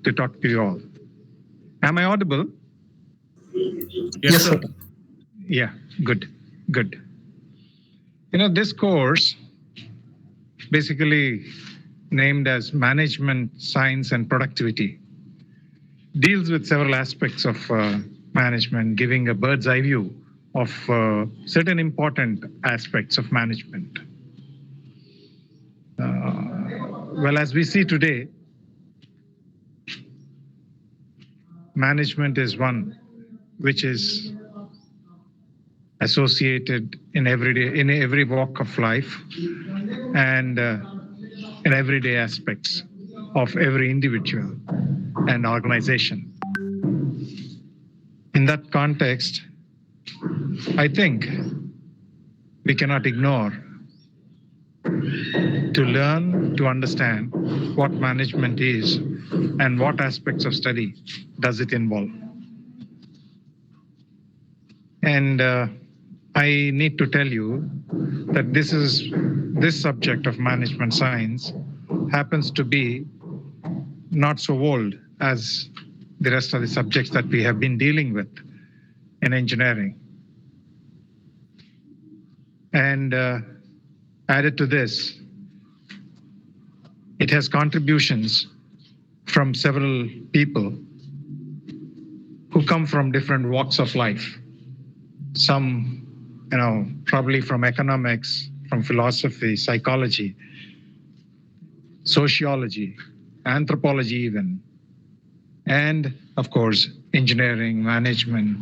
to talk to you all. Am I audible? Yes, sir. Yeah, good, good. This course, basically named as Management Science and Productivity, deals with several aspects of management, giving a bird's eye view of certain important aspects of management. Well, as we see today, management is one which is associated in every walk of life and in everyday aspects of every individual and organization. In that context, I think we cannot ignore to learn to understand what management is and what aspects of study does it involve. And I need to tell you that this subject of management science happens to be not so old as the rest of the subjects that we have been dealing with in engineering. And added to this, it has contributions from several people who come from different walks of life. Some, probably from economics, from philosophy, psychology, sociology, anthropology even, and of course, engineering, management,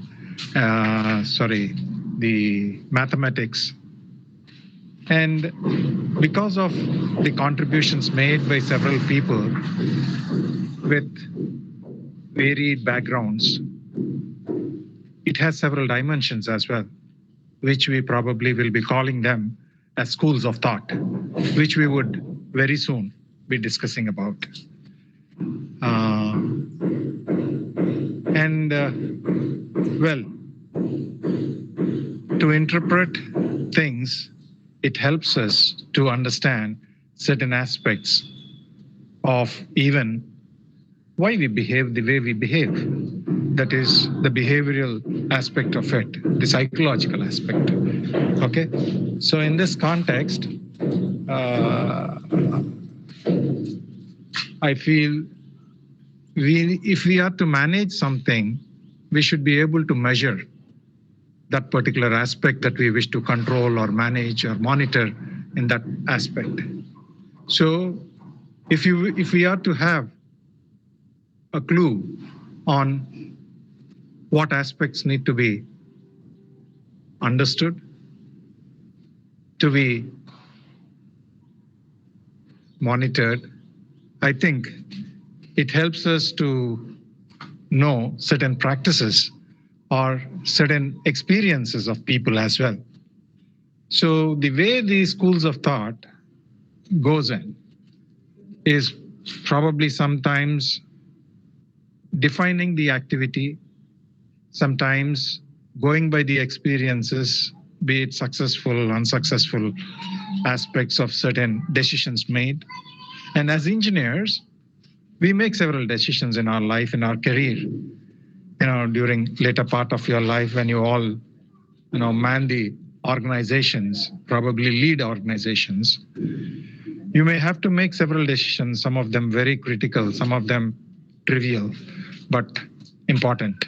the mathematics. And because of the contributions made by several people with varied backgrounds, it has several dimensions as well, which we probably will be calling them as schools of thought, which we would very soon be discussing about. To interpret things, it helps us to understand certain aspects of even why we behave the way we behave. That is the behavioral aspect of it, the psychological aspect. Okay, so in this context, I feel if we are to manage something, we should be able to measure that particular aspect that we wish to control or manage or monitor in that aspect. So if we are to have a clue on what aspects need to be understood, to be monitored, I think it helps us to know certain practices or certain experiences of people as well. So the way these schools of thought goes in is probably sometimes defining the activity, sometimes going by the experiences, be it successful, unsuccessful aspects of certain decisions made. And as engineers, we make several decisions in our life, in our career, during later part of your life when you all, man the organizations, probably lead organizations. You may have to make several decisions, some of them very critical, some of them trivial, but important.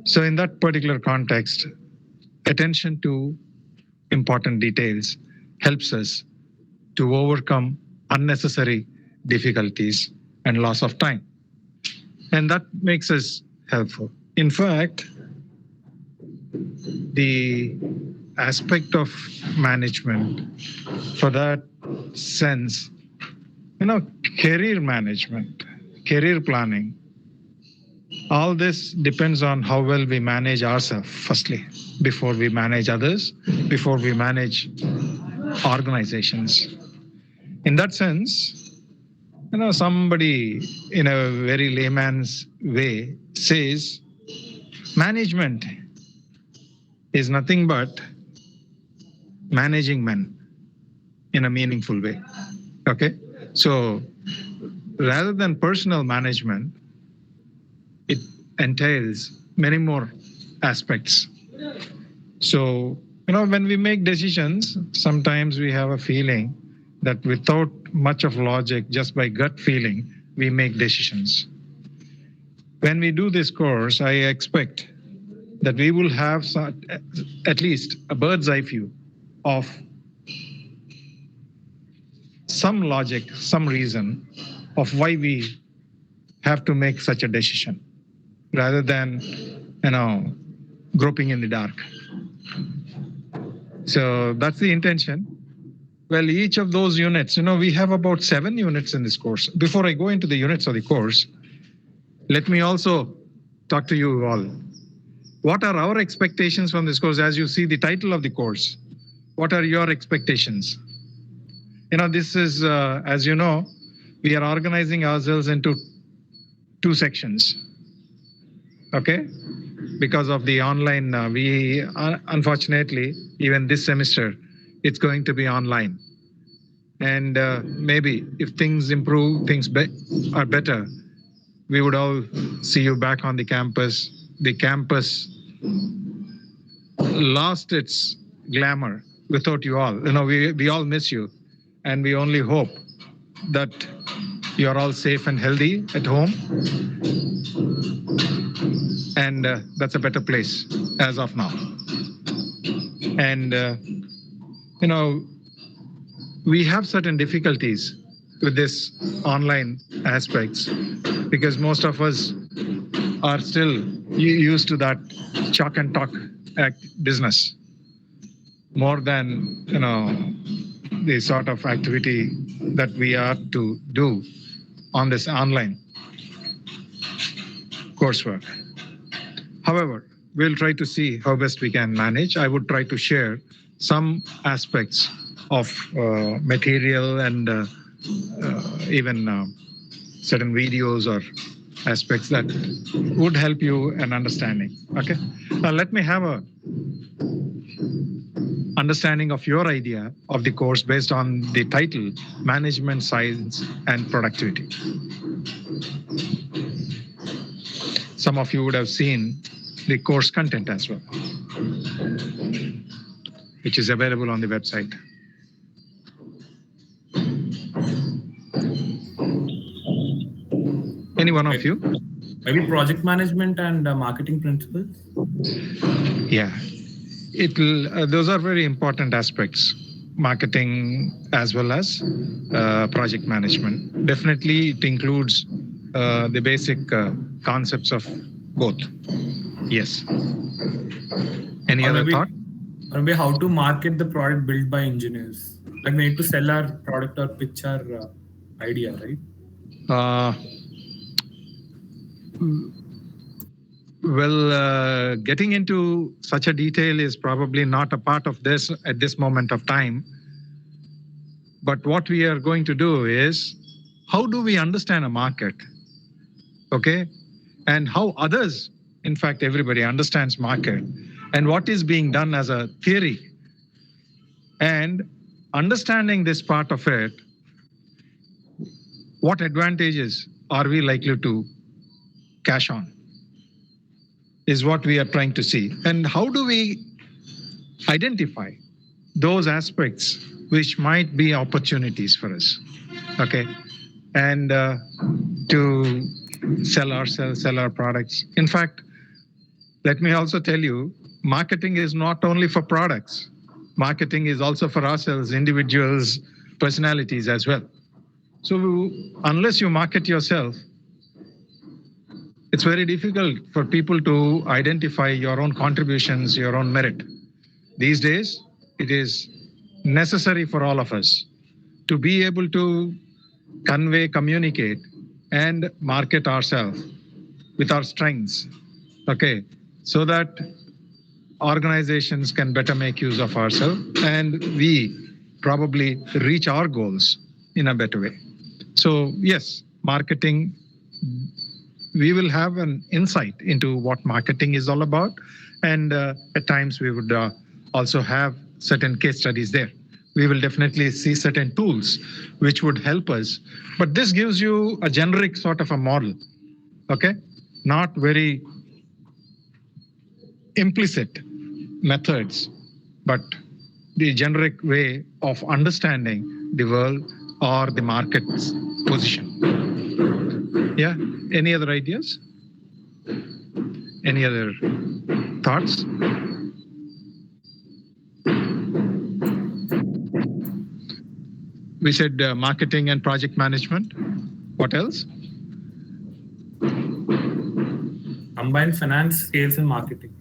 So in that particular context, attention to important details helps us to overcome unnecessary difficulties and loss of time. And that makes us helpful. In fact, the aspect of management, for that sense, career management, career planning, all this depends on how well we manage ourselves, firstly, before we manage others, before we manage organizations. In that sense, somebody in a very layman's way says, management is nothing but managing men in a meaningful way. Okay? So rather than personal management, it entails many more aspects. So, when we make decisions, sometimes we have a feeling that without much of logic, just by gut feeling, we make decisions. When we do this course, I expect that we will have at least a bird's eye view of some logic, some reason of why we have to make such a decision, rather than, groping in the dark. So that's the intention. Well, each of those units, we have about 7 units in this course. Before I go into the units of the course, let me also talk to you all. What are our expectations from this course? As you see the title of the course, what are your expectations? This is, as you know, we are organizing ourselves into 2 sections. Okay? Because of the online, we unfortunately, even this semester, it's going to be online. And maybe if things improve, things are better, we would all see you back on the campus. The campus lost its glamour without you all. We all miss you. And we only hope that you're all safe and healthy at home. And that's a better place as of now. And, we have certain difficulties with this online aspects because most of us are still used to that chalk and talk business more than, the sort of activity that we are to do on this online coursework. However, we'll try to see how best we can manage. I would try to share some aspects of material and even certain videos or aspects that would help you in understanding. Okay. Now let me have a understanding of your idea of the course based on the title, Management Science and Productivity. Some of you would have seen the course content as well, which is available on the website. Any one of you? Maybe project management and marketing principles? Yeah, those are very important aspects, marketing as well as project management. Definitely it includes the basic concepts of both. Yes. Any other thought? Or maybe how to market the product built by engineers. Like we need to sell our product or pitch our idea, right? Well, getting into such a detail is probably not a part of this at this moment of time. But what we are going to do is, how do we understand a market? Okay? And how others, in fact, everybody understands market and what is being done as a theory. And understanding this part of it, what advantages are we likely to cash on? Is what we are trying to see. And how do we identify those aspects which might be opportunities for us? Okay. And to sell ourselves, sell our products. In fact, let me also tell you, marketing is not only for products. Marketing is also for ourselves, individuals, personalities as well. So unless you market yourself, it's very difficult for people to identify your own contributions, your own merit. These days, it is necessary for all of us to be able to convey, communicate, and market ourselves with our strengths, okay, so that organizations can better make use of ourselves and we probably reach our goals in a better way. So yes, marketing, we will have an insight into what marketing is all about. And at times we would also have certain case studies there. We will definitely see certain tools which would help us. But this gives you a generic sort of a model, okay? not very implicit methods, but the generic way of understanding the world or the market's position. Yeah. Any other ideas? Any other thoughts? We said marketing and project management. What else? Combine finance, sales, and marketing.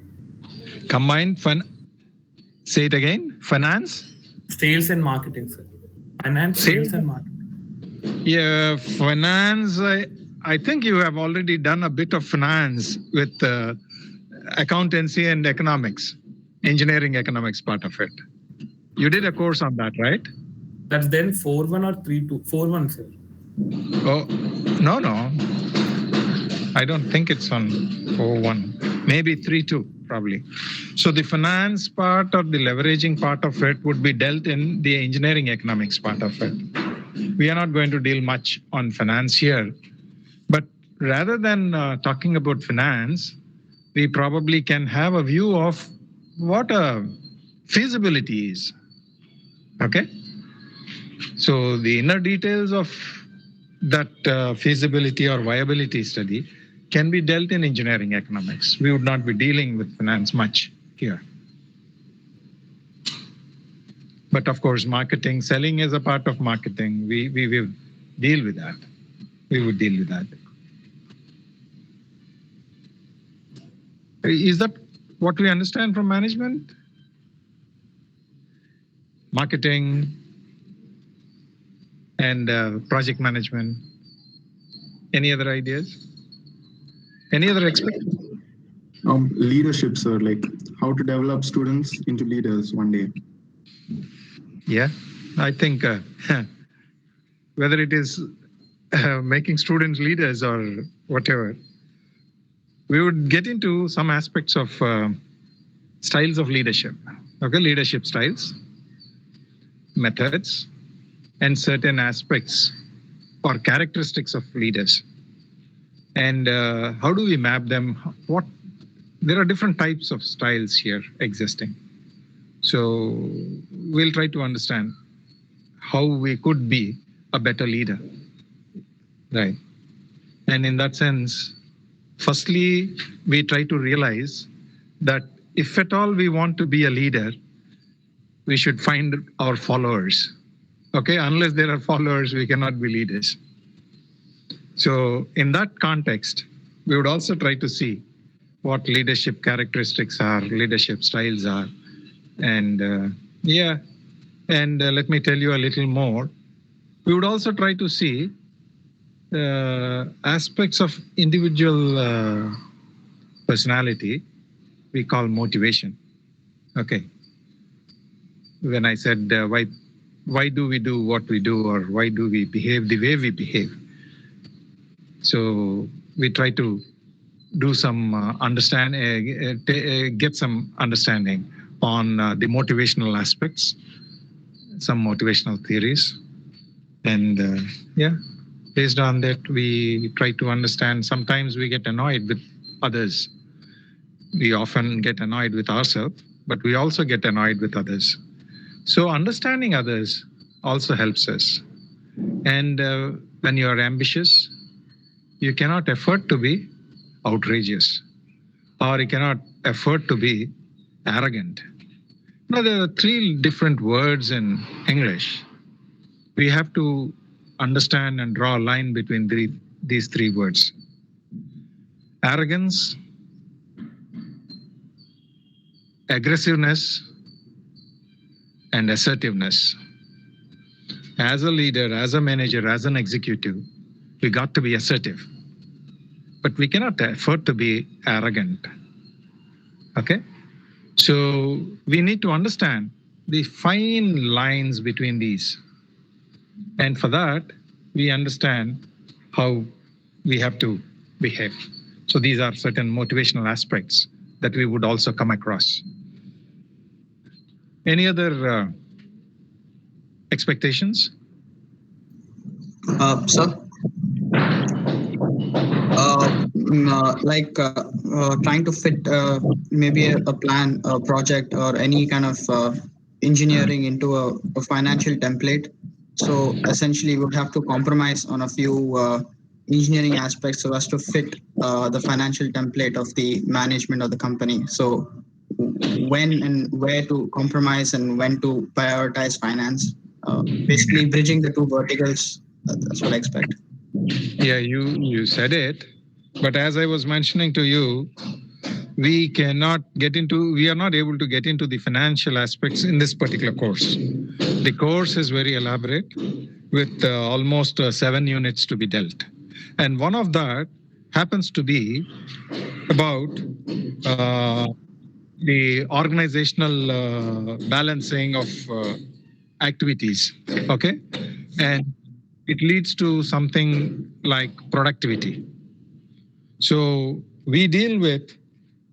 Combined say it again. Finance? Sales and marketing, sir. Finance, sales, and marketing. Yeah, finance. I think you have already done a bit of finance with accountancy and economics, engineering economics part of it. You did a course on that, right? That's then 4-1 or 3-2? 4-1, sir. Oh, no. I don't think it's on 4-1. Maybe 3-2, probably. So the finance part or the leveraging part of it would be dealt in the engineering economics part of it. We are not going to deal much on finance here. But rather than talking about finance, we probably can have a view of what a feasibility is. Okay? So the inner details of that feasibility or viability study can be dealt in engineering economics. We would not be dealing with finance much here. But of course, marketing, selling is a part of marketing. We will deal with that. We would deal with that. Is that what we understand from management? Marketing and project management. Any other ideas? Any other expectations? Leadership, sir, like how to develop students into leaders one day. Yeah, I think whether it is making students leaders or whatever, we would get into some aspects of styles of leadership. Okay, leadership styles, methods, and certain aspects or characteristics of leaders. And how do we map them? There are different types of styles here existing. So we'll try to understand how we could be a better leader, right? And in that sense, firstly, we try to realize that if at all we want to be a leader, we should find our followers. Okay, unless there are followers, we cannot be leaders. So in that context, we would also try to see what leadership characteristics are, leadership styles are. And let me tell you a little more. We would also try to see aspects of individual personality we call motivation. Okay. When I said why do we do what we do, or why do we behave the way we behave? So we try to do some get some understanding on the motivational aspects, some motivational theories. And based on that, we try to understand. Sometimes we get annoyed with others. We often get annoyed with ourselves, but we also get annoyed with others. So understanding others also helps us. And when you are ambitious, you cannot afford to be outrageous, or you cannot afford to be arrogant. Now, there are three different words in English. We have to understand and draw a line between these three words. Arrogance, aggressiveness, and assertiveness. As a leader, as a manager, as an executive, we got to be assertive. But we cannot afford to be arrogant. Okay? So we need to understand the fine lines between these. And for that, we understand how we have to behave. So these are certain motivational aspects that we would also come across. Any other expectations? Sir, trying to fit maybe a plan, a project, or any kind of engineering into a financial template. So essentially, we would have to compromise on a few engineering aspects so as to fit the financial template of the management of the company. So when and where to compromise and when to prioritize finance. Basically, bridging the two verticals. That's what I expect. Yeah, you said it, but as I was mentioning to you, we are not able to get into the financial aspects in this particular course. The course is very elaborate with almost 7 units to be dealt. And one of that happens to be about the organizational balancing of activities. Okay. And it leads to something like productivity. So we deal with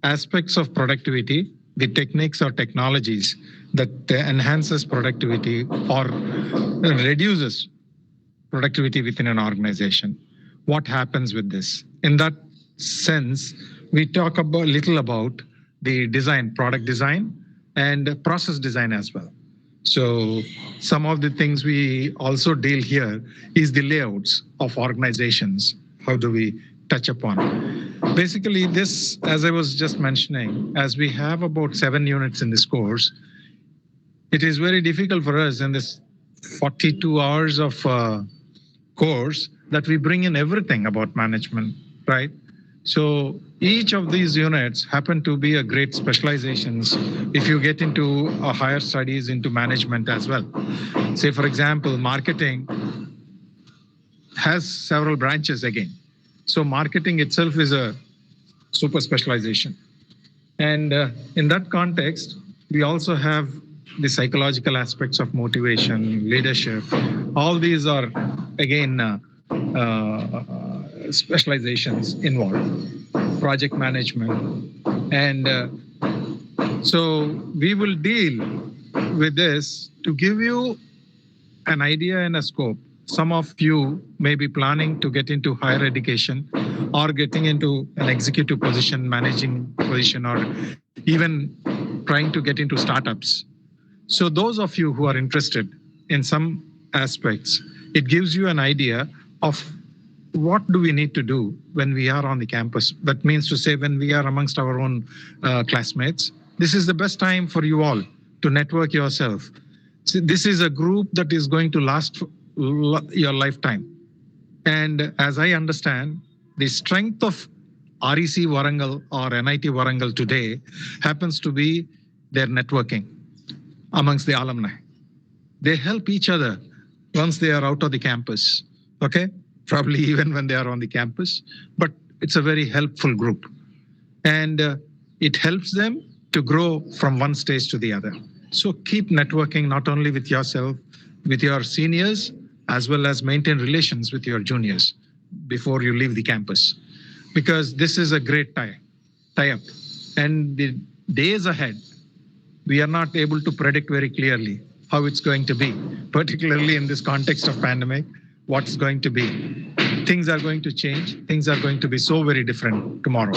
aspects of productivity, the techniques or technologies that enhances productivity or reduces productivity within an organization. What happens with this? In that sense, we talk about little about the design, product design, and process design as well. So some of the things we also deal here is the layouts of organizations. How do we touch upon? Basically, this, as I was just mentioning, as we have about 7 units in this course, it is very difficult for us in this 42 hours of course that we bring in everything about management, right? So each of these units happen to be a great specializations if you get into a higher studies into management as well. Say, for example, marketing has several branches again. So marketing itself is a super specialization. And in that context, we also have the psychological aspects of motivation, leadership. All these are, again, specializations involved, project management. And so we will deal with this to give you an idea and a scope. Some of you may be planning to get into higher education or getting into an executive position, managing position, or even trying to get into startups. So those of you who are interested in some aspects, it gives you an idea of what do we need to do when we are on the campus. That means to say when we are amongst our own classmates, this is the best time for you all to network yourself. So this is a group that is going to last your lifetime. And as I understand, the strength of REC Warangal or NIT Warangal today happens to be their networking amongst the alumni. They help each other once they are out of the campus, okay? Probably even when they are on the campus, but it's a very helpful group. And it helps them to grow from one stage to the other. So keep networking not only with yourself, with your seniors, as well as maintain relations with your juniors before you leave the campus. Because this is a great tie-up. And the days ahead, we are not able to predict very clearly how it's going to be, particularly in this context of pandemic, what's going to be. Things are going to change. Things are going to be so very different tomorrow.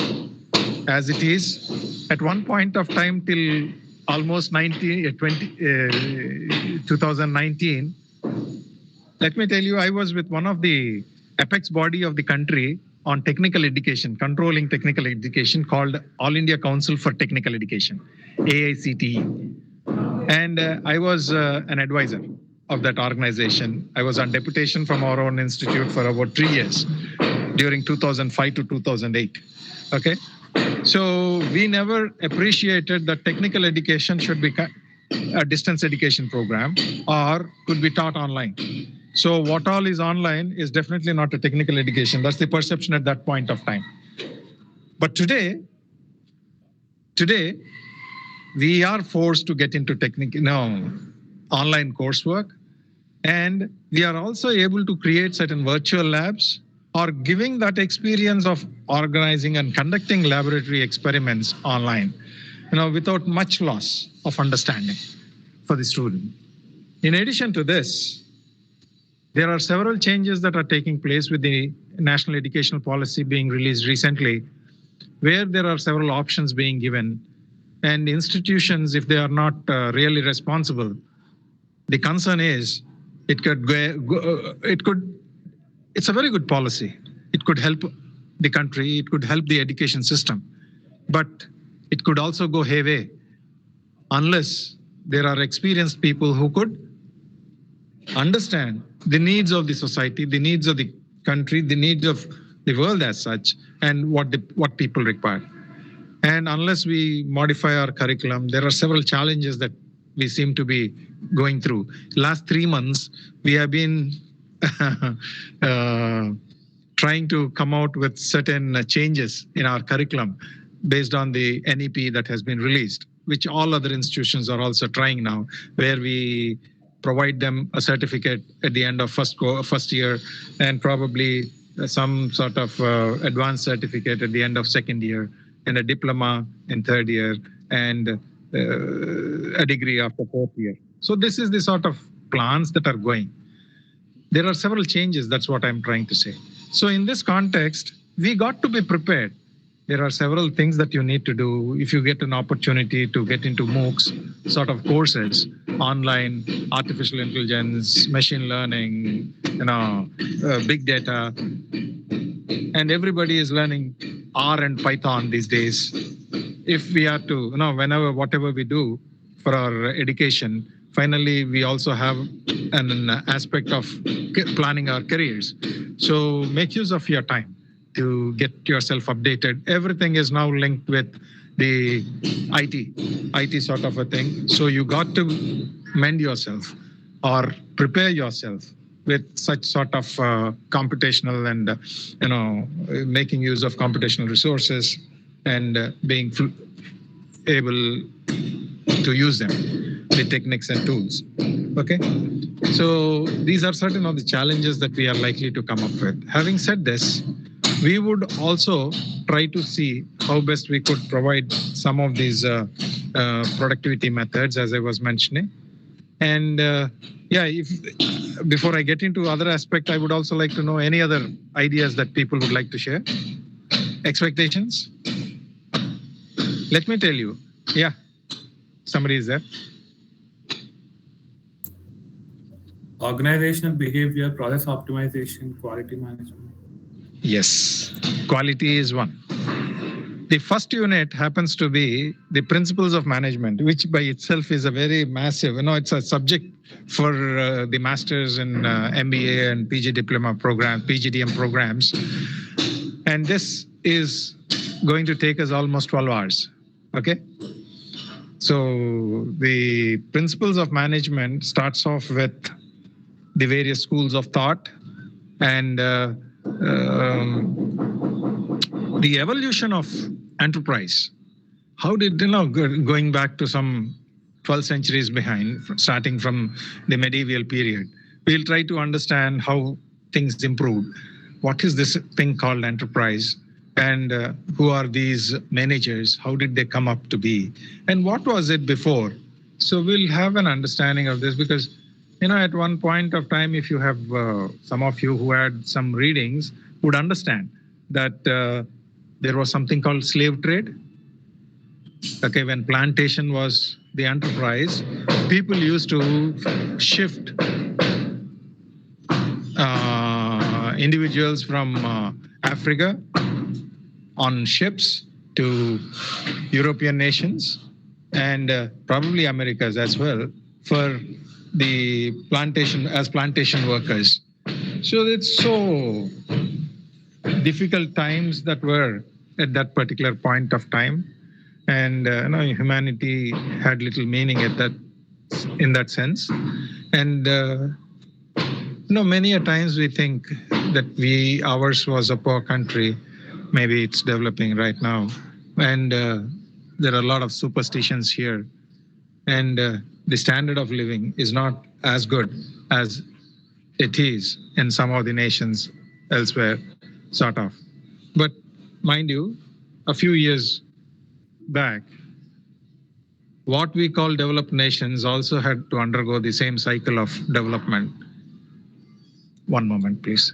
As it is, at one point of time till almost 2019, let me tell you, I was with one of the apex body of the country on technical education, controlling technical education, called All India Council for Technical Education, AICTE. And I was an advisor of that organization. I was on deputation from our own institute for about 3 years during 2005 to 2008. Okay. So we never appreciated that technical education should be a distance education program or could be taught online. So what all is online is definitely not a technical education. That's the perception at that point of time. But today, we are forced to get into online coursework. And we are also able to create certain virtual labs or giving that experience of organizing and conducting laboratory experiments online, without much loss of understanding for the student. In addition to this, there are several changes that are taking place with the national educational policy being released recently, where there are several options being given, and institutions, if they are not really responsible, the concern is it could it's a very good policy. It could help the country, it could help the education system, but it could also go hayway unless there are experienced people who could understand the needs of the society, the needs of the country, the needs of the world as such, and what people require. And unless we modify our curriculum, there are several challenges that we seem to be going through. Last 3 months, we have been trying to come out with certain changes in our curriculum based on the NEP that has been released, which all other institutions are also trying now, where we provide them a certificate at the end of first year, and probably some sort of advanced certificate at the end of second year, and a diploma in third year, and a degree after fourth year. So this is the sort of plans that are going. There are several changes, that's what I'm trying to say. So in this context, we got to be prepared. There are several things that you need to do if you get an opportunity to get into MOOCs sort of courses, online, artificial intelligence, machine learning, big data, and everybody is learning R and Python these days. If we are to, whatever we do for our education, finally, we also have an aspect of planning our careers. So make use of your time to get yourself updated. Everything is now linked with the IT sort of a thing. So you got to mend yourself or prepare yourself with such sort of computational and, making use of computational resources and being able to use them, the techniques and tools. Okay, so these are certain of the challenges that we are likely to come up with. Having said this, we would also try to see how best we could provide some of these productivity methods, as I was mentioning. And before I get into other aspect, I would also like to know any other ideas that people would like to share. Expectations? Let me tell you. Yeah, somebody is there. Organizational behavior, process optimization, quality management. Yes, quality is one. The first unit happens to be the principles of management, which by itself is a very massive, it's a subject for the masters in MBA and PG diploma program, PGDM programs. And this is going to take us almost 12 hours. Okay. So the principles of management starts off with the various schools of thought and the evolution of enterprise. How did, going back to some 12 centuries behind, starting from the medieval period, we'll try to understand how things improved. What is this thing called enterprise? And who are these managers? How did they come up to be? And what was it before? So we'll have an understanding of this because, at one point of time, if you have some of you who had some readings would understand that there was something called slave trade. Okay, when plantation was the enterprise, people used to shift individuals from Africa on ships to European nations and probably Americas as well for the plantation as plantation workers. So it's so difficult times that were at that particular point of time, and humanity had little meaning in that sense. And many a times we think that ours was a poor country. Maybe it's developing right now, and there are a lot of superstitions here, and the standard of living is not as good as it is in some of the nations elsewhere, sort of. But mind you, a few years back, what we call developed nations also had to undergo the same cycle of development. One moment, please.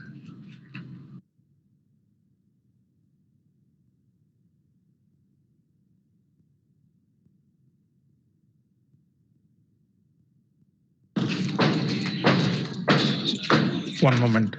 one moment.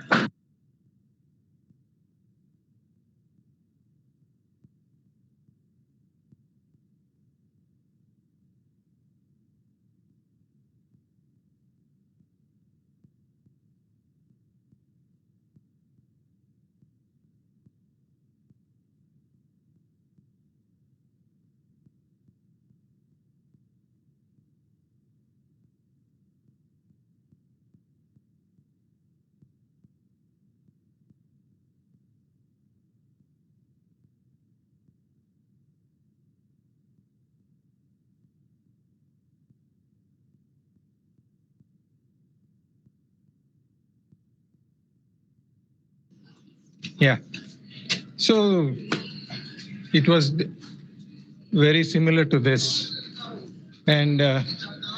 Yeah. So it was very similar to this. And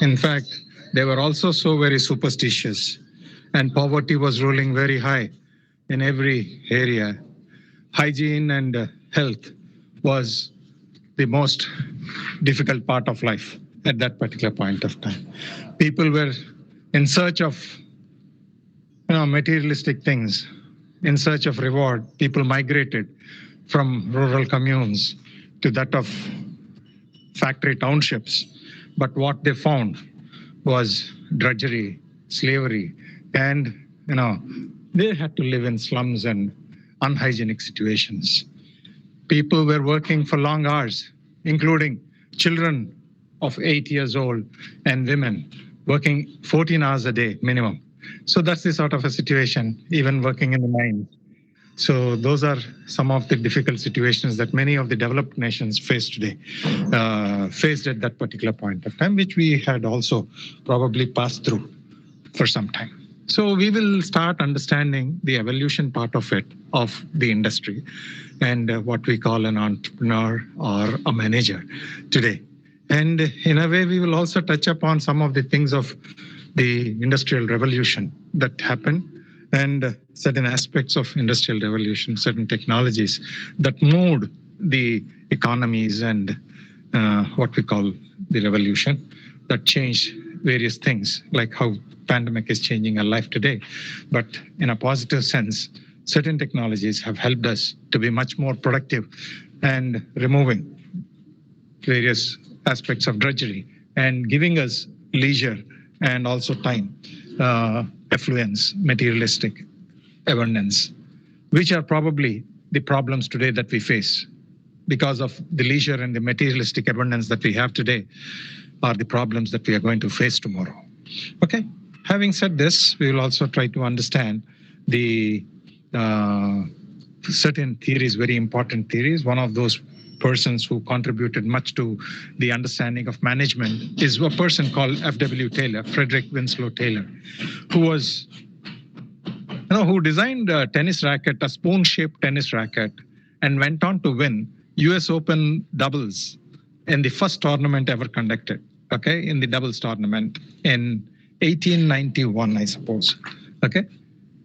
in fact, they were also so very superstitious. And poverty was ruling very high in every area. Hygiene and health was the most difficult part of life at that particular point of time. People were in search of materialistic things, in search of reward. People migrated from rural communes to that of factory townships. But what they found was drudgery, slavery, and they had to live in slums and unhygienic situations. People were working for long hours, including children of 8 years old and women working 14 hours a day minimum. So that's the sort of a situation, even working in the mines. So those are some of the difficult situations that many of the developed nations face today, faced at that particular point of time, which we had also probably passed through for some time. So we will start understanding the evolution part of it, of the industry, and what we call an entrepreneur or a manager today. And in a way, we will also touch upon some of the things of the industrial revolution that happened, and certain aspects of industrial revolution, certain technologies that moved the economies and what we call the revolution, that changed various things, like how pandemic is changing our life today. But in a positive sense, certain technologies have helped us to be much more productive and removing various aspects of drudgery and giving us leisure and also time, affluence, materialistic abundance, which are probably the problems today that we face. Because of the leisure and the materialistic abundance that we have today are the problems that we are going to face tomorrow. Okay, having said this, we will also try to understand the certain theories, very important theories. One of those persons who contributed much to the understanding of management is a person called F.W. Taylor, Frederick Winslow Taylor, who designed a tennis racket, a spoon-shaped tennis racket, and went on to win US Open doubles in the first tournament ever conducted, okay, in the doubles tournament in 1891, I suppose, okay?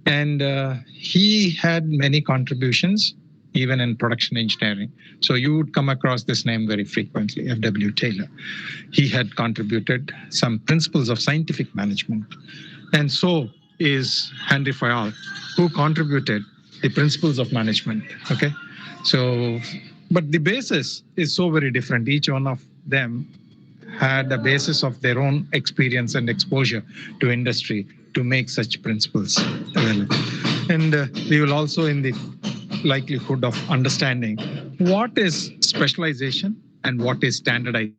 And he had many contributions, even in production engineering. So you would come across this name very frequently, F.W. Taylor. He had contributed some principles of scientific management. And so is Henry Fayol, who contributed the principles of management, okay? So, but the basis is so very different. Each one of them had a basis of their own experience and exposure to industry to make such principles available. And we will also, in the likelihood of understanding what is specialization and what is standardization.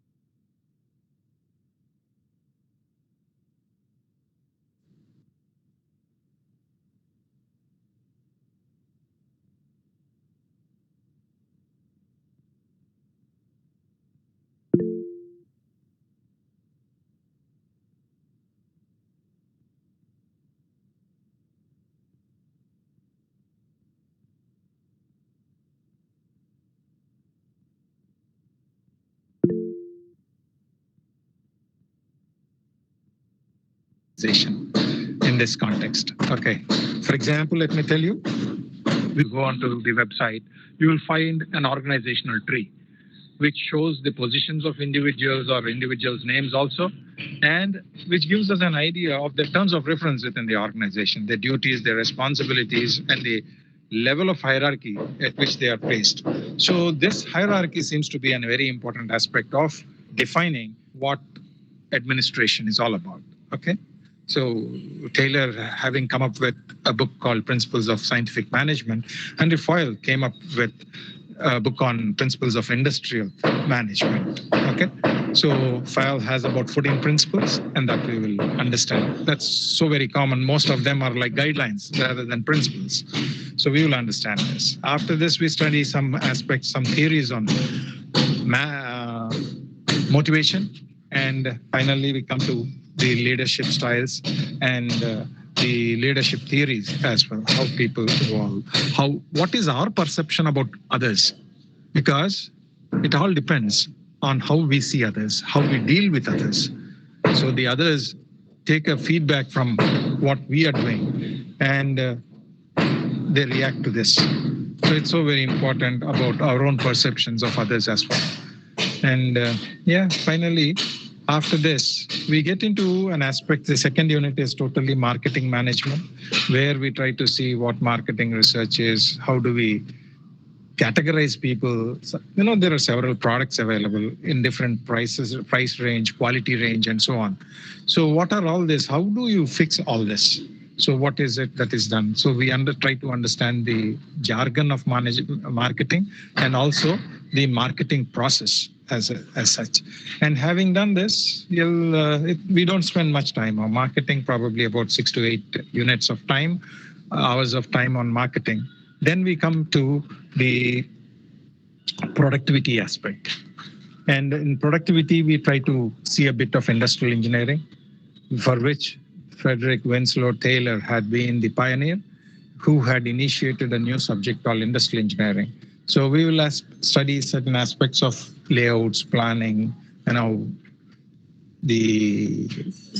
In this context. Okay. For example, let me tell you, we go onto the website, you will find an organizational tree. which shows the positions of individuals or individuals' names also, and which gives us an idea of the terms of reference within the organization, their duties, their responsibilities, and the level of hierarchy at which they are placed. So this hierarchy seems to be a very important aspect of defining what administration is all about. Okay. So Taylor, having come up with a book called Principles of Scientific Management, Henry Fayol came up with a book on Principles of Industrial Management. Okay. So Fayol has about 14 principles, and that we will understand. That's so very common. Most of them are like guidelines rather than principles. So we will understand this. After this, we study some aspects, some theories on motivation. And finally, we come to the leadership styles and the leadership theories as well, how people evolve, what is our perception about others, because it all depends on how we see others, how we deal with others. So the others take a feedback from what we are doing, and they react to this. So it's so very important about our own perceptions of others as well. And finally, after this, we get into an aspect. The second unit is totally marketing management, where we try to see what marketing research is, how do we categorize people. There are several products available in different prices, price range, quality range, and so on. So what are all this? How do you fix all this? So what is it that is done? So we try to understand the jargon of marketing and also the marketing process as such. And having done this, we don't spend much time on marketing, probably about 6 to 8 units of time, hours of time on marketing. Then we come to the productivity aspect. And in productivity, we try to see a bit of industrial engineering, for which Frederick Winslow Taylor had been the pioneer who had initiated a new subject called industrial engineering. So we will study certain aspects of layouts, planning, the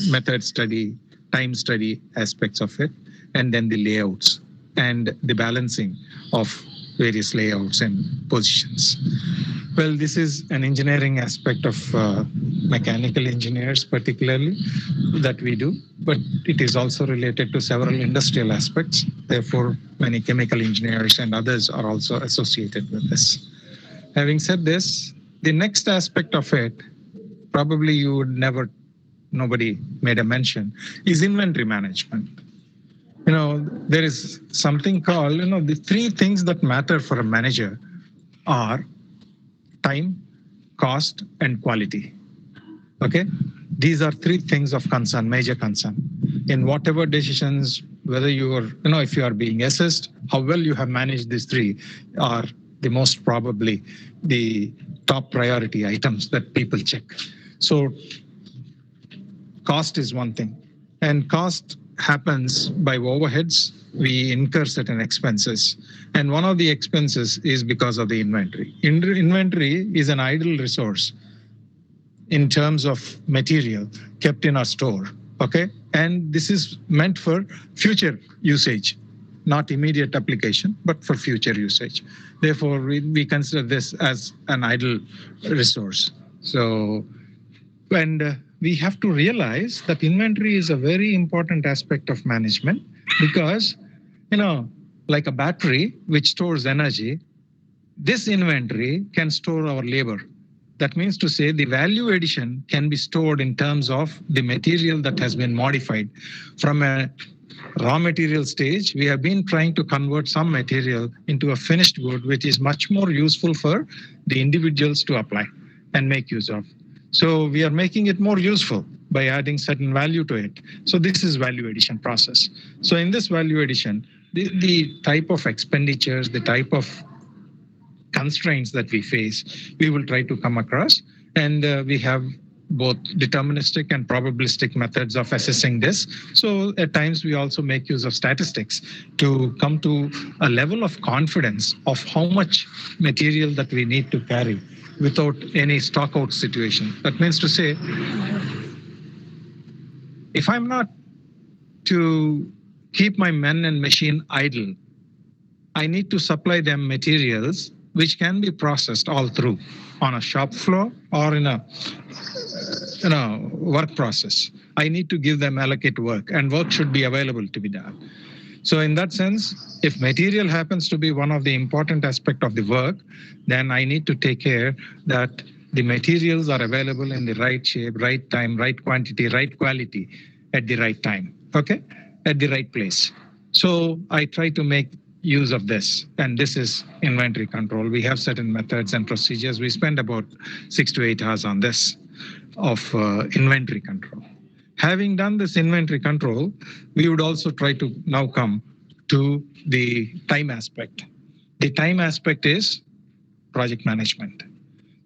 method study, time study aspects of it, and then the layouts and the balancing of various layouts and positions. Well, this is an engineering aspect of mechanical engineers particularly that we do, but it is also related to several industrial aspects. Therefore, many chemical engineers and others are also associated with this. Having said this, the next aspect of it, probably nobody made a mention, is inventory management. There is something called, the 3 things that matter for a manager are time, cost, and quality. Okay? These are 3 things of concern, major concern. In whatever decisions, whether if you are being assessed, how well you have managed these 3 are the most probably the top priority items that people check. So cost is one thing. And cost happens by overheads. We incur certain expenses. And one of the expenses is because of the inventory. Inventory is an idle resource in terms of material kept in our store. Okay. And this is meant for future usage, not immediate application, but for future usage. Therefore, we consider this as an idle resource. So, and we have to realize that inventory is a very important aspect of management because, like a battery which stores energy, this inventory can store our labor. That means to say the value addition can be stored in terms of the material that has been modified. From a raw material stage, we have been trying to convert some material into a finished good, which is much more useful for the individuals to apply and make use of. So we are making it more useful by adding certain value to it. So this is value addition process. So in this value addition, the type of expenditures, the type of constraints that we face, we will try to come across. And we have both deterministic and probabilistic methods of assessing this. So at times we also make use of statistics to come to a level of confidence of how much material that we need to carry without any stock out situation. That means to say, if I'm not to keep my men and machine idle, I need to supply them materials which can be processed all through on a shop floor or in a work process. I need to give them allocate work, and work should be available to be done. So in that sense, if material happens to be one of the important aspect of the work, then I need to take care that the materials are available in the right shape, right time, right quantity, right quality at the right time, okay, at the right place. So I try to make use of this, and this is inventory control. We have certain methods and procedures. We spend about 6 to 8 hours on this of inventory control. Having done this inventory control, we would also try to now come to the time aspect. The time aspect is project management.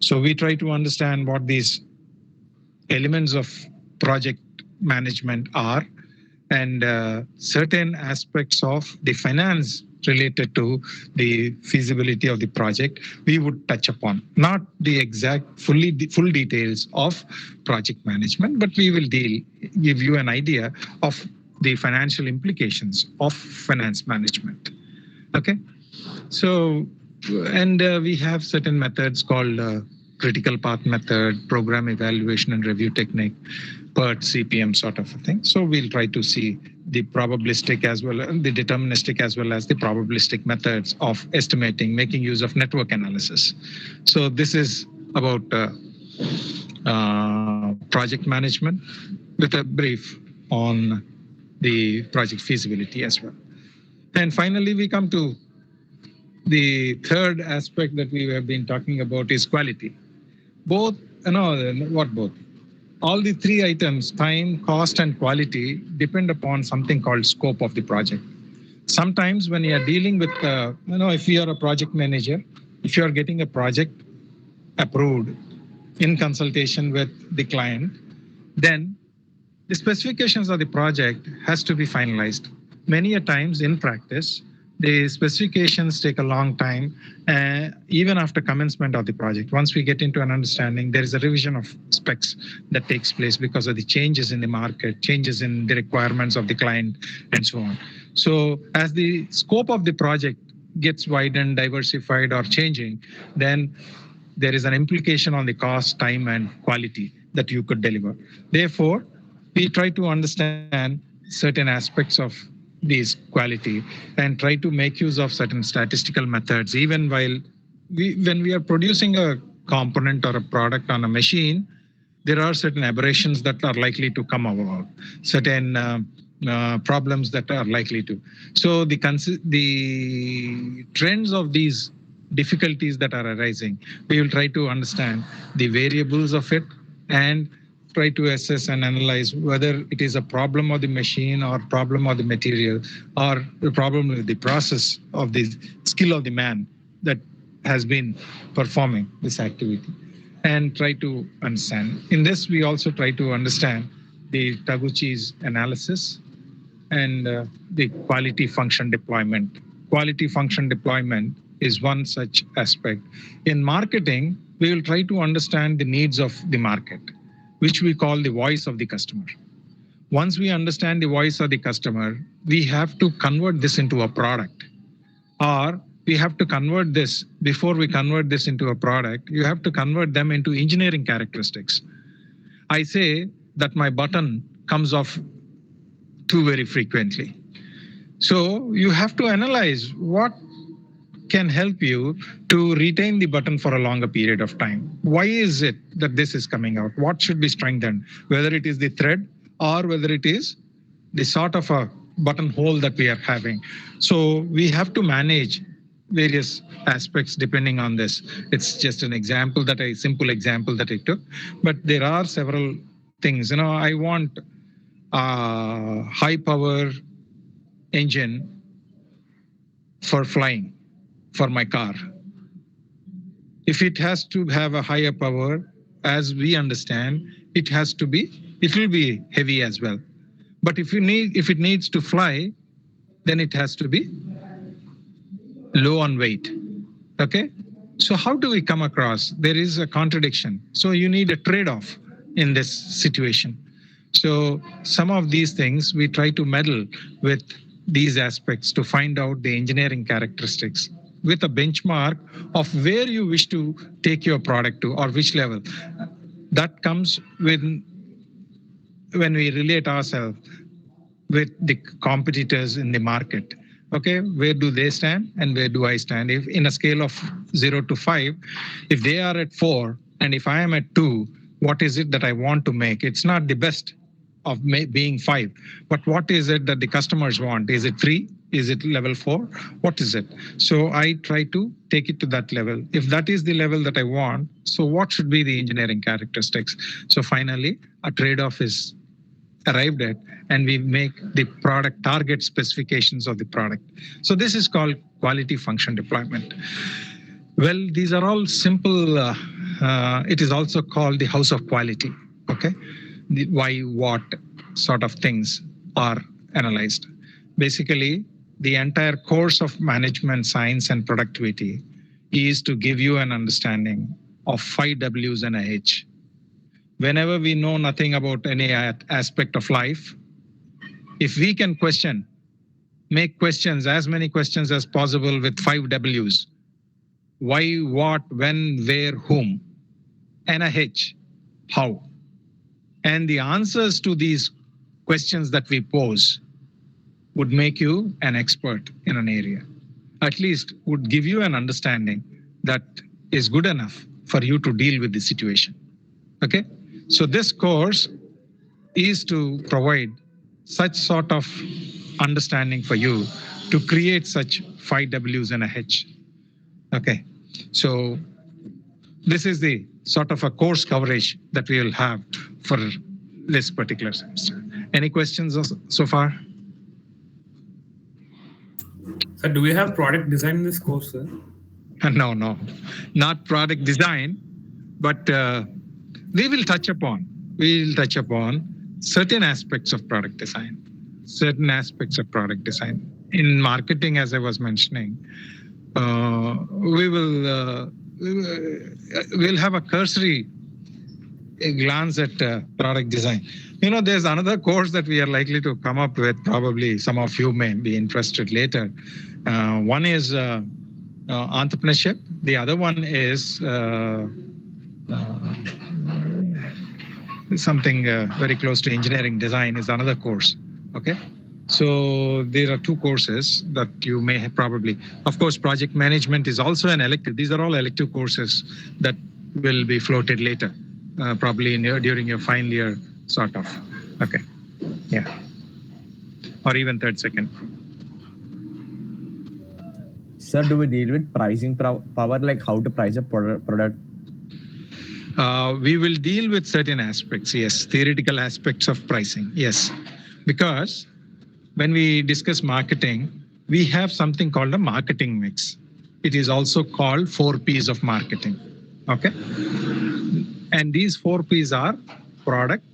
So we try to understand what these elements of project management are, and certain aspects of the finance related to the feasibility of the project we would touch upon. Not the exact full details of project management, but we will give you an idea of the financial implications of finance management. Okay, so and we have certain methods called critical path method, program evaluation and review technique, PERT, CPM sort of a thing. So we'll try to see the probabilistic as well, the deterministic as well as the probabilistic methods of estimating, making use of network analysis. So this is about project management with a brief on the project feasibility as well. And finally, we come to the third aspect that we have been talking about is quality. Both, both? All the three items, time, cost, and quality, depend upon something called scope of the project. Sometimes when you are dealing with, if you are a project manager, if you are getting a project approved in consultation with the client, then the specifications of the project has to be finalized. Many a times in practice, the specifications take a long time, even after commencement of the project. Once we get into an understanding, there is a revision of specs that takes place because of the changes in the market, changes in the requirements of the client, and so on. So as the scope of the project gets widened, diversified, or changing, then there is an implication on the cost, time, and quality that you could deliver. Therefore, we try to understand certain aspects of these quality and try to make use of certain statistical methods. Even when we are producing a component or a product on a machine, there are certain aberrations that are likely to come about, certain problems that are likely to. So the trends of these difficulties that are arising, we will try to understand the variables of it and try to assess and analyze whether it is a problem of the machine or problem of the material or the problem with the process of the skill of the man that has been performing this activity, and try to understand. In this, we also try to understand the Taguchi's analysis and the quality function deployment. Quality function deployment is one such aspect. In marketing, we will try to understand the needs of the market, which we call the voice of the customer. Once we understand the voice of the customer, we have to convert this into a product, or we have to convert this, before we convert this into a product, you have to convert them into engineering characteristics. I say that my button comes off too very frequently. So you have to analyze what can help you to retain the button for a longer period of time. Why is it that this is coming out? What should be strengthened? Whether it is the thread or whether it is the sort of a buttonhole that we are having. So we have to manage various aspects depending on this. It's just an example simple example that I took, but there are several things. I want a high power engine for flying for my car. If it has to have a higher power, as we understand, it will be heavy as well. But if it needs to fly, then it has to be low on weight. Okay? So how do we come across? There is a contradiction. So you need a trade-off in this situation. So some of these things we try to meddle with these aspects to find out the engineering characteristics with a benchmark of where you wish to take your product to or which level. That comes when we relate ourselves with the competitors in the market. Okay, where do they stand and where do I stand? If in a scale of 0 to 5, if they are at 4 and if I am at 2, what is it that I want to make? It's not the best of being 5, but what is it that the customers want? Is it 3? Is it level 4? What is it? So I try to take it to that level. If that is the level that I want, so what should be the engineering characteristics? So finally, a trade-off is arrived at, and we make the product target specifications of the product. So this is called quality function deployment. Well, these are all simple. It is also called the house of quality. Okay, the why, what sort of things are analyzed. Basically, the entire course of management science and productivity is to give you an understanding of 5 W's and a H. Whenever we know nothing about any aspect of life, if we can make questions, as many questions as possible with 5 W's, why, what, when, where, whom, and a H, how. And the answers to these questions that we pose would make you an expert in an area. At least would give you an understanding that is good enough for you to deal with the situation. Okay? So this course is to provide such sort of understanding for you to create such 5 W's and a H. Okay, so this is the sort of a course coverage that we will have for this particular semester. Any questions so far? So do we have product design in this course, sir? No, not product design, but we'll touch upon certain aspects of product design. In marketing, as I was mentioning, we'll have a cursory glance at product design. You know, there's another course that we are likely to come up with. Probably some of you may be interested later. One is entrepreneurship. The other one is something very close to engineering design is another course. Okay, so there are 2 courses that you may have probably. Of course, project management is also an elective. These are all elective courses that will be floated later, probably during your final year, sort of. Okay, yeah, or even third, second. Sir, do we deal with pricing power, like how to price a product? We will deal with certain aspects, yes, theoretical aspects of pricing, yes. Because when we discuss marketing, we have something called a marketing mix. It is also called 4 P's of marketing, okay? And these 4 P's are product,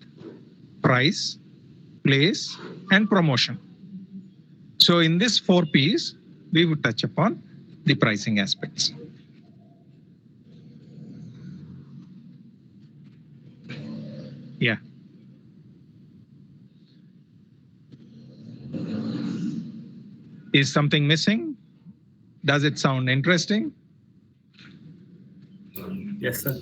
price, place, and promotion. So in this 4 P's, we would touch upon the pricing aspects. Yeah. Is something missing? Does it sound interesting? Yes, sir.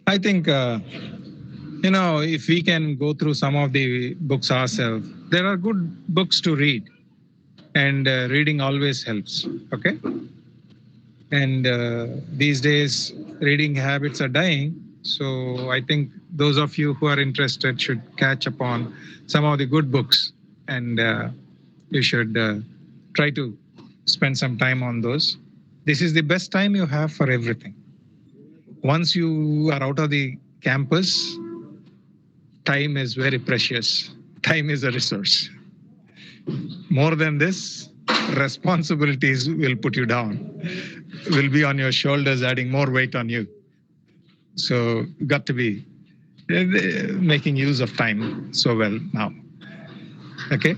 I think, if we can go through some of the books ourselves, there are good books to read. And reading always helps, okay? And these days, reading habits are dying. So I think those of you who are interested should catch upon some of the good books, and you should try to spend some time on those. This is the best time you have for everything. Once you are out of the campus, time is very precious. Time is a resource. More than this, responsibilities will put you down, will be on your shoulders, adding more weight on you. So got to be making use of time so well now. Okay.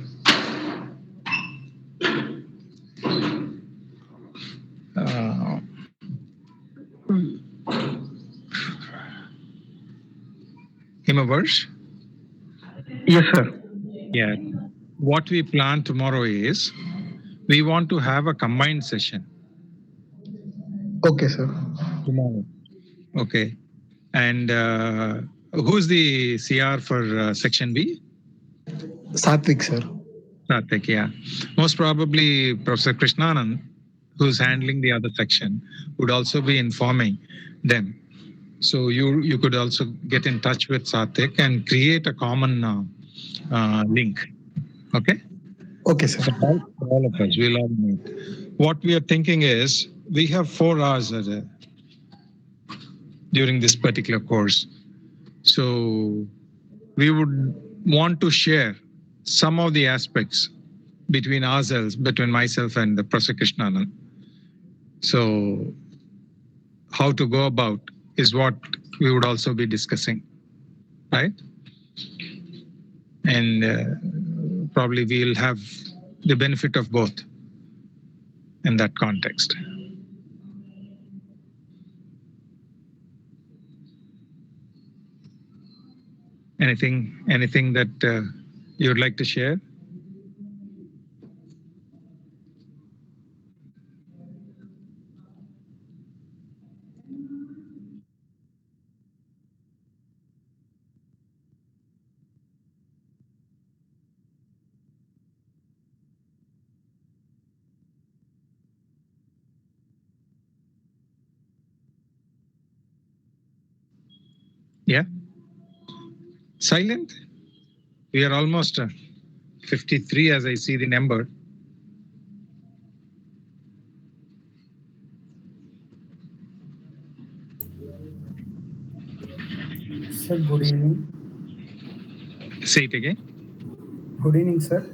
Himavarsh? Yes, sir. Yeah. What we plan tomorrow is we want to have a combined session. Okay, sir. Tomorrow. Okay. And who's the CR for section B? Satvik, sir. Satvik, yeah. Most probably Professor Krishnanand, who's handling the other section, would also be informing them. So you could also get in touch with Satvik and create a common link. Okay? Okay, sir. For all of us, we'll all meet. What we are thinking is we have 4 hours during this particular course. So we would want to share some of the aspects between ourselves, between myself and the Professor Krishnanand. So how to go about is what we would also be discussing, right? And probably we'll have the benefit of both in that context. Anything that you would like to share? Yeah. Silent? We are almost 53 as I see the number. Sir, good evening. Say it again. Good evening, sir.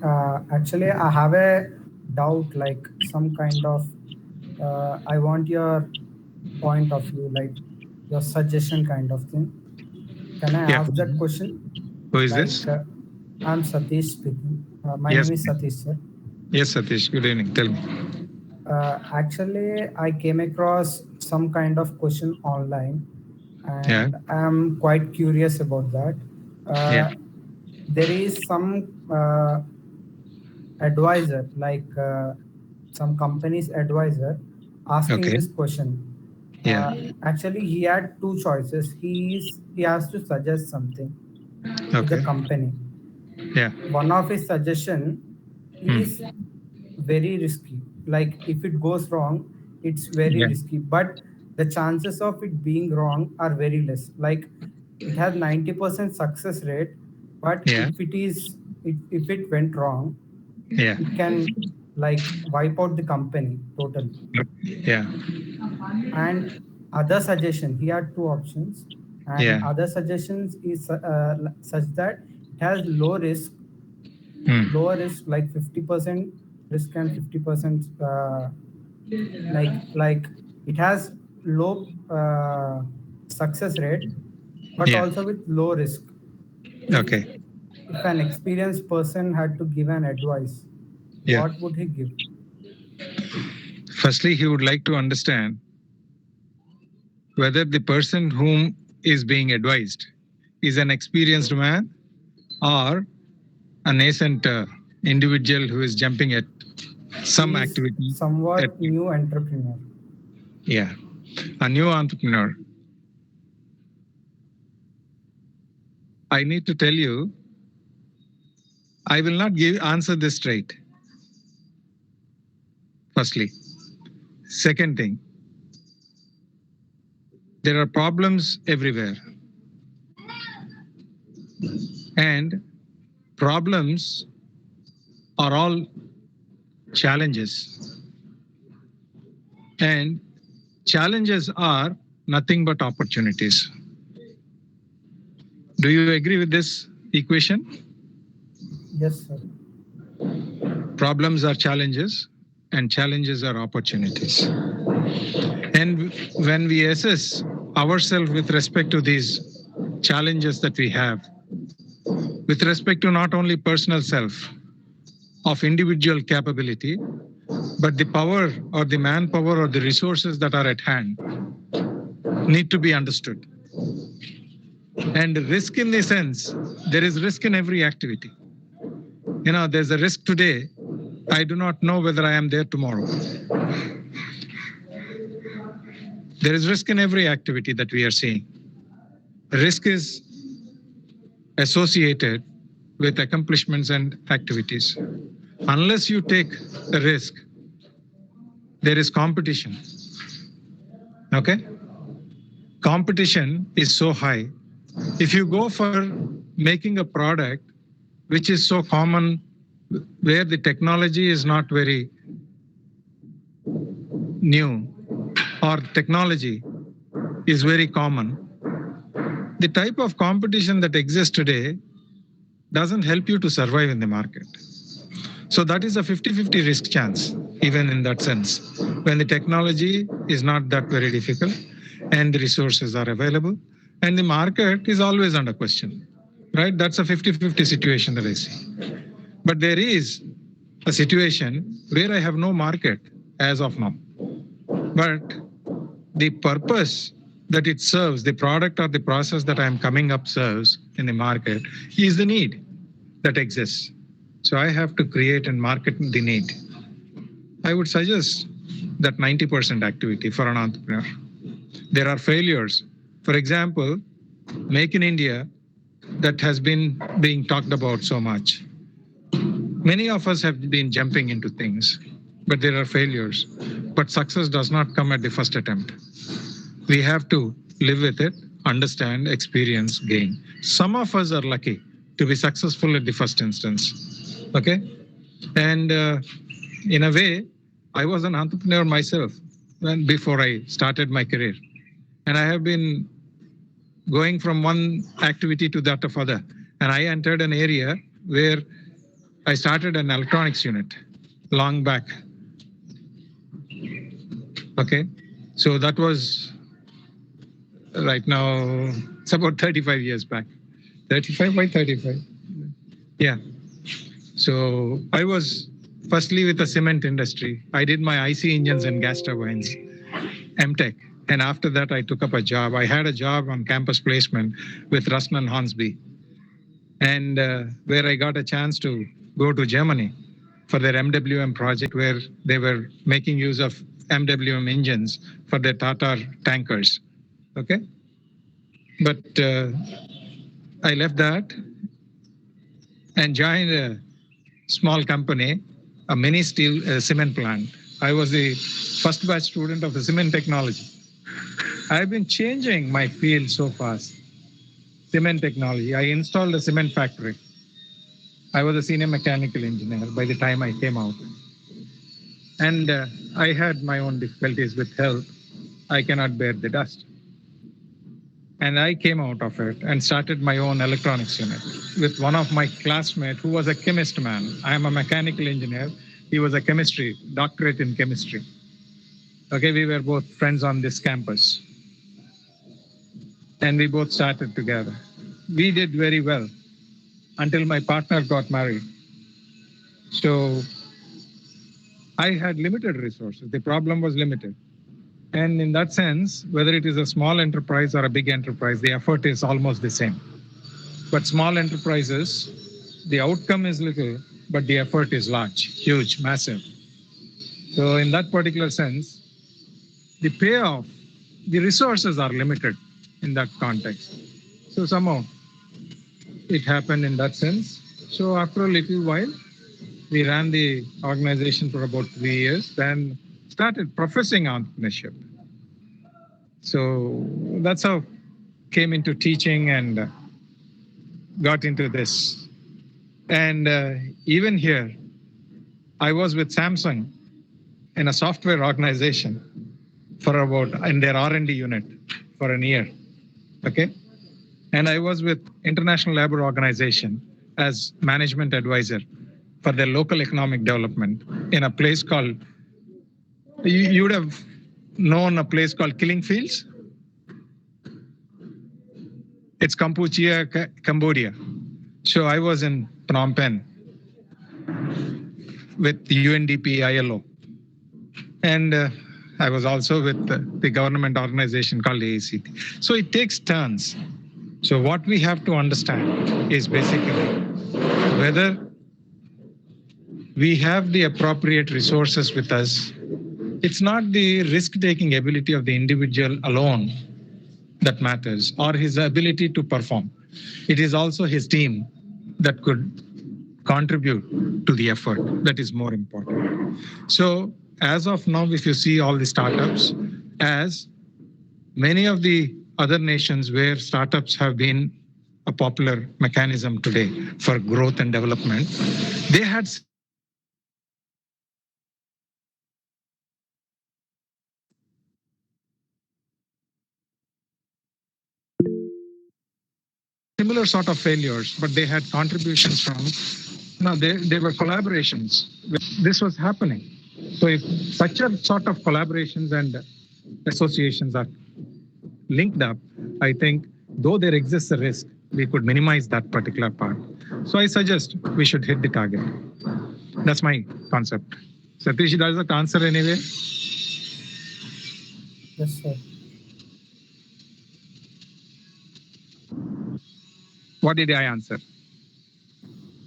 Actually, I have a doubt, like some kind of, I want your point of view, like your suggestion kind of thing. Can I Yeah. ask that question? Who is Like, this? I'm Satish speaking. My Yes. name is Satish, sir. Yes, Satish. Good evening. Tell me. Actually, I came across some kind of question online, and Yeah. I'm quite curious about that. Yeah. There is some advisor, like some company's advisor, asking Okay. this question. Yeah. Actually, he had 2 choices. He has to suggest something to the Okay. company. Yeah. One of his suggestion is very risky. Like if it goes wrong, it's very Yeah. risky. But the chances of it being wrong are very less. Like it has 90% success rate, but Yeah. if it went wrong, Yeah. it can like wipe out the company totally. Yeah. And other suggestion, he had 2 options, and Yeah. other suggestions is such that it has Hmm. lower risk, like 50% risk and 50% like it has low success rate, but Yeah. also with low risk. If Okay. if an experienced person had to give an advice, Yeah. what would he give? Firstly, he would like to understand whether the person whom is being advised is an experienced man or a nascent individual who is jumping at some He is activity. somewhat new entrepreneur. Yeah, a new entrepreneur. I need to tell you, I will not answer this straight. Firstly. Second thing, there are problems everywhere. And problems are all challenges. And challenges are nothing but opportunities. Do you agree with this equation? Yes, sir. Problems are challenges and challenges are opportunities. And when we assess ourselves with respect to these challenges that we have, with respect to not only personal self of individual capability, but the power or the manpower or the resources that are at hand need to be understood. And risk in the sense, there is risk in every activity. You know, there's a risk today. I do not know whether I am there tomorrow. There is risk in every activity that we are seeing. Risk is associated with accomplishments and activities. Unless you take a risk, there is competition. Okay? Competition is so high. If you go for making a product which is so common, where the technology is not very new or technology is very common, the type of competition that exists today doesn't help you to survive in the market. So that is a 50-50 risk chance, even in that sense. When the technology is not that very difficult and the resources are available and the market is always under question, right? That's a 50-50 situation that I see. But there is a situation where I have no market as of now. But the purpose that it serves, the product or the process that I am coming up serves in the market, is the need that exists. So I have to create and market the need. I would suggest that 90% activity for an entrepreneur. There are failures. For example, Make in India, that has been being talked about so much. Many of us have been jumping into things, but there are failures. But success does not come at the first attempt. We have to live with it, understand, experience, gain. Some of us are lucky to be successful at the first instance. Okay? And in a way, I was an entrepreneur myself before I started my career. And I have been going from one activity to that of other. And I entered an area where I started an electronics unit long back. Okay? So that was right now, it's about 35 years back. 35 by 35. Yeah. So I was firstly with the cement industry. I did my IC engines and gas turbines, MTech. And after that, I took up a job. I had a job on campus placement with Ruston Hornsby. And where I got a chance to go to Germany for their MWM project, where they were making use of MWM engines for their Tata tankers. Okay? But I left that and joined a small company, a mini steel cement plant. I was the first batch student of the cement technology. I've been changing my field so fast. Cement technology. I installed a cement factory. I was a senior mechanical engineer by the time I came out. And I had my own difficulties with health. I cannot bear the dust. And I came out of it and started my own electronics unit with one of my classmates who was a chemist man. I am a mechanical engineer. He was a chemistry, doctorate in chemistry. Okay, we were both friends on this campus. And we both started together. We did very well until my partner got married. So I had limited resources. The problem was limited. And in that sense, whether it is a small enterprise or a big enterprise, the effort is almost the same. But small enterprises, the outcome is little, but the effort is large, huge, massive. So in that particular sense, the payoff, the resources are limited in that context. So somehow it happened in that sense. So after a little while, we ran the organization for about 3 years, then started professing entrepreneurship. So that's how came into teaching and got into this. And even here, I was with Samsung in a software organization for about, in their R&D unit for a year, okay? And I was with International Labour Organization as management advisor for their local economic development in a place called, you would have known a place called Killing Fields. It's Kampuchea, Cambodia. So I was in Phnom Penh with the UNDP ILO. And I was also with the government organization called AACT. So it takes turns. So what we have to understand is basically whether we have the appropriate resources with us it's not the risk-taking ability of the individual alone that matters, or his ability to perform. It is also his team that could contribute to the effort that is more important. So as of now, if you see all the startups, as many of the other nations where startups have been a popular mechanism today for growth and development, they had similar sort of failures, but they had contributions from, they were collaborations. This was happening. So if such a sort of collaborations and associations are linked up, I think though there exists a risk, we could minimize that particular part. So I suggest we should hit the target. That's my concept. Satish, does that answer anyway? Yes, sir. What did I answer?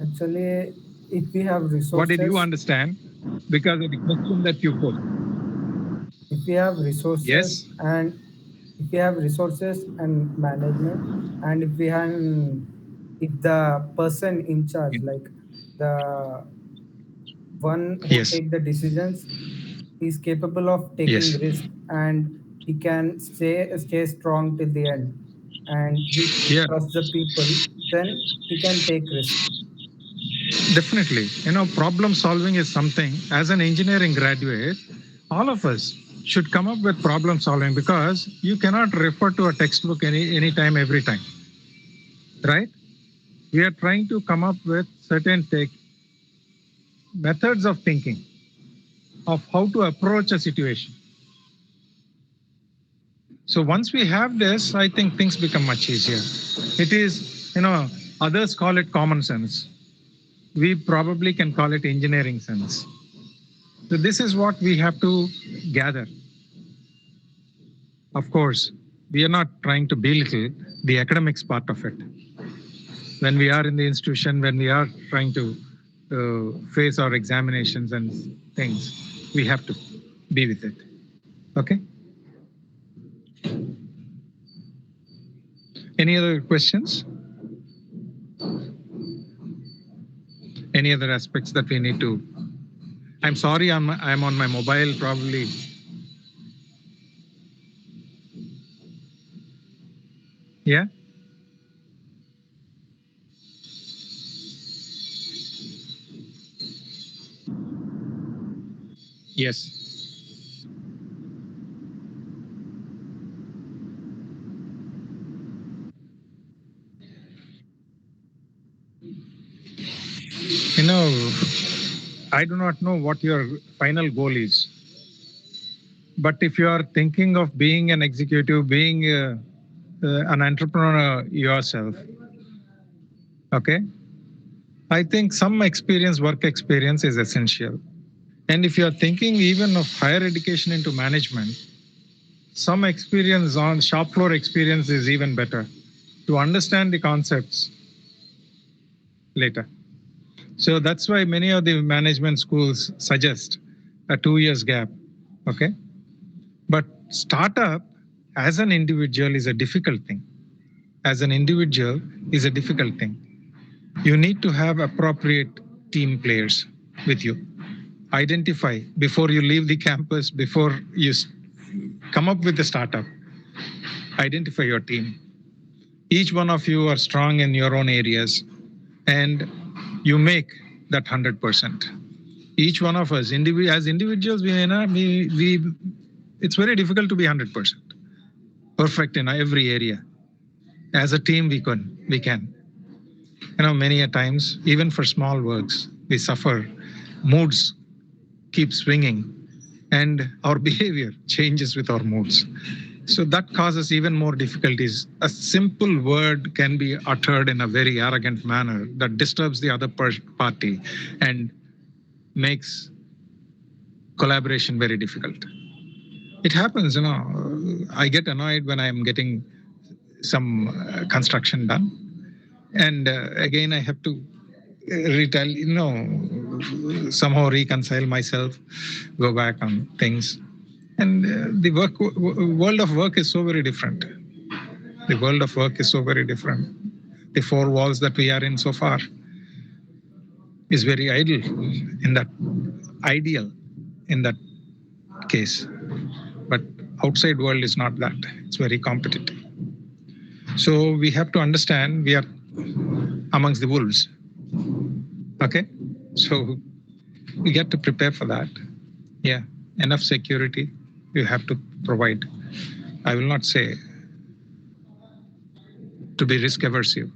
Actually, if we have resources, What did you understand? Because of the question that you put. if we have resources Yes. and if we have resources and management, and if the person in charge, like the one who Yes. take the decisions, is capable of taking Yes. risk, and he can stay strong till the end, and he Yeah. trusts the people, then he can take risk. Definitely. Problem solving is something, as an engineering graduate, all of us should come up with problem solving, because you cannot refer to a textbook anytime, every time. Right? We are trying to come up with certain methods of thinking of how to approach a situation. So once we have this, I think things become much easier. It is, others call it common sense. We probably can call it engineering sense. So this is what we have to gather. Of course, we are not trying to belittle the academics part of it. When we are in the institution, when we are trying to face our examinations and things, we have to be with it. Okay? Any other questions? Any other aspects that we need to? I'm sorry, I'm on my mobile probably. Yeah? Yes. I do not know what your final goal is. But if you are thinking of being an executive, being an entrepreneur yourself, okay, I think some work experience is essential. And if you are thinking even of higher education into management, some experience on shop floor experience is even better to understand the concepts later. So that's why many of the management schools suggest a 2 years gap. Okay. But startup as an individual is a difficult thing. As an individual is a difficult thing. You need to have appropriate team players with you. Identify before you leave the campus, before you come up with the startup, identify your team. Each one of you are strong in your own areas, and you make that 100%. Each one of us, as individuals, it's very difficult to be 100% perfect in every area. As a team, we can. Many a times, even for small works, we suffer. Moods keep swinging, and our behavior changes with our moods. So that causes even more difficulties. A simple word can be uttered in a very arrogant manner that disturbs the other party and makes collaboration very difficult. It happens, I get annoyed when I'm getting some construction done. And again, I have to somehow reconcile myself, go back on things. And the world of work is so very different. The world of work is so very different. The four walls that we are in so far is very ideal in that case. But outside world is not that. It's very competitive. So we have to understand we are amongst the wolves. Okay? So we get to prepare for that. Yeah, enough security you have to provide. I will not say to be risk aversive,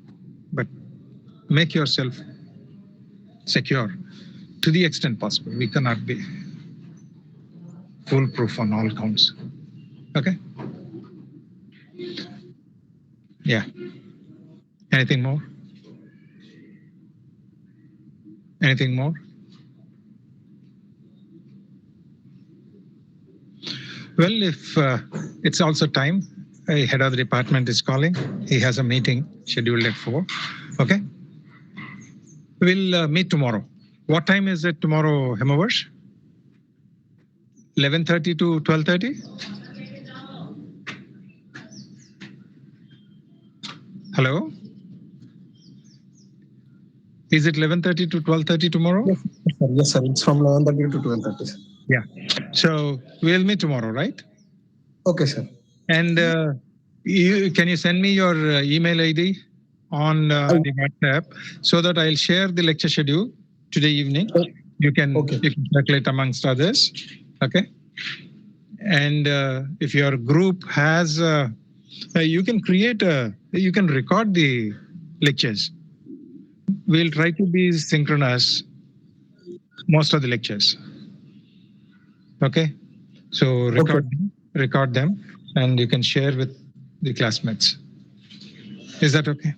but make yourself secure to the extent possible. We cannot be foolproof on all counts. Okay? Yeah. Anything more? Anything more? Well, if it's also time, a head of the department is calling. He has a meeting scheduled at 4. Okay? We'll meet tomorrow. What time is it tomorrow, Hemavarsh? 11:30 to 12:30? Hello? Is it 11:30 to 12:30 tomorrow? Yes, sir. It's from 11:30 to 12:30, sir. Yeah. So we'll meet tomorrow, right? Okay, sir. And can you send me your email ID on the WhatsApp so that I'll share the lecture schedule today evening. You can circulate amongst others. Okay. And if your group has, you can you can record the lectures. We'll try to be synchronous most of the lectures. Okay. So record them and you can share with the classmates. Is that okay?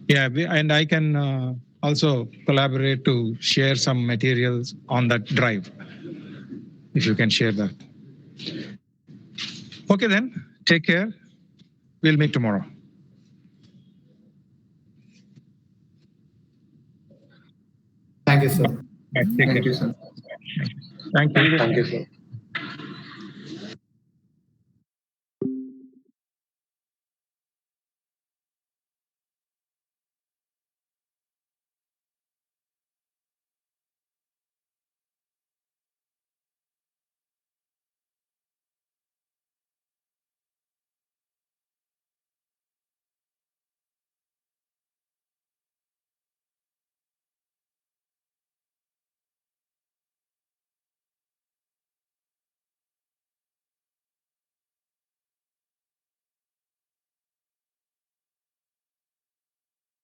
Yeah, and I can also collaborate to share some materials on that drive, if you can share that. Okay then, take care. We'll meet tomorrow. Thank you, sir. Thank you, sir. Thank you. Thank you, sir.